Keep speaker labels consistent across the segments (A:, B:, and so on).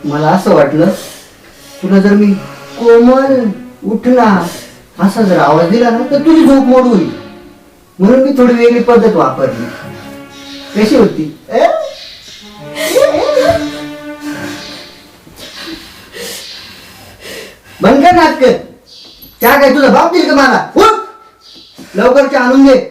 A: मला असं वाटलं तुला जर मी कोमल उठला असा जर आवाज दिला ना तर तुझी झोप मोड होईल, म्हणून मी थोडी वेगळी पद्धत वापरली. कशी होती? बंद कर नाटक. चहा काय तुझा बाप दिल का मला? उठ लवकर चहा आणून दे.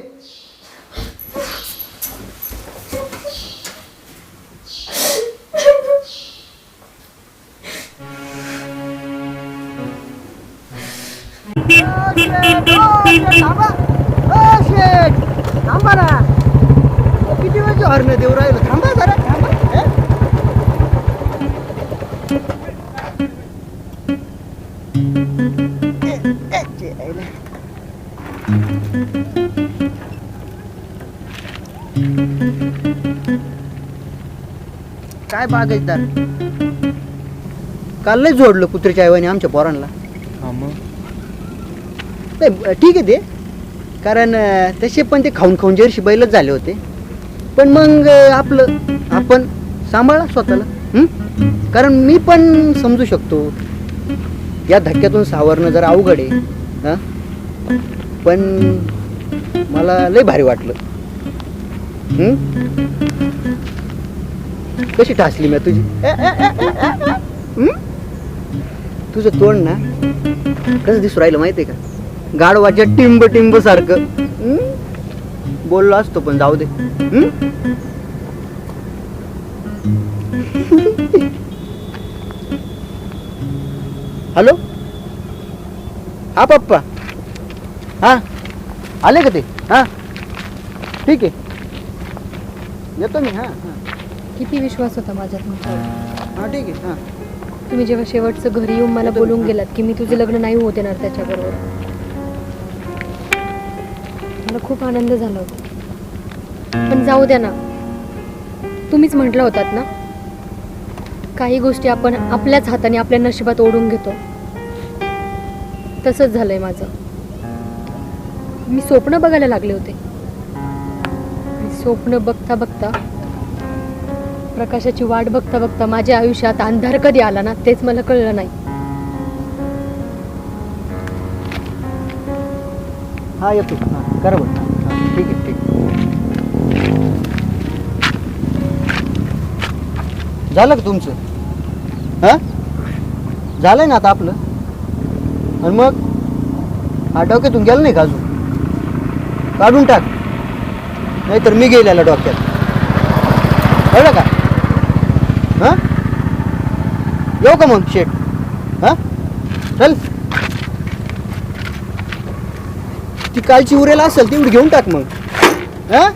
A: थांबा ना, किती वेळची हॉर्न देऊ राहिलो? थांबा जरा, थांबा. काय बागायतदार काल नाही जोडलं कुत्र्याच्या ऐवणी आमच्या पोरांना. ठीक आहे ते, कारण तसे पण ते खाऊन खाऊन जर्शी बैलच झाले होते. पण मग आपलं आपण सांभाळा स्वतःला. कारण मी पण समजू शकतो या धक्क्यातून सावरणं जरा अवघड आहे. हां, पण मला लय भारी वाटलं. कशी ठासली मी तुझी. तुझं तोंड ना कसं दिसू राहिलं माहितीये का? गाढवाच्या टिंब टिंब सारखं. बोललो असतो पण जाऊ दे. हॅलो, हा पप्पा. हा आले का ते? हा ठीक आहे, येतो मी. हा
B: किती विश्वास होता माझ्यात तुमचा.
A: हा ठीक आहे. हा
B: तुम्ही जेव्हा शेवटचं घरी येऊन मला बोलून गेलात की मी तुझं लग्न नाही होत येणार त्याच्याबरोबर, मला खूप आनंद झाला होता. पण जाऊ द्या ना, तुम्हीच म्हटलं होतात ना काही गोष्टी आपण आपल्याच हाताने आपल्या नशिबात ओढून घेतो. तसंच झालंय माझं. मी स्वप्न बघायला लागले होते. स्वप्न बघता बघता, प्रकाशाची वाट बघता बघता माझ्या आयुष्यात अंधार कधी आला ना तेच मला कळलं नाही.
A: हा येतो. हा करा बरं. ठीक आहे ठीक आहे. झालं का तुमचं? हा झालंय ना आता आपलं. आणि मग हा डोक्यातून गेलं नाही का अजून? काढून टाक, नाहीतर मी गेलेला डोक्यात. कळलं का? हा येऊ का मग शेट? हा चल, ती कालची उरेल असेल तेवढी घेऊन टाक मग. हा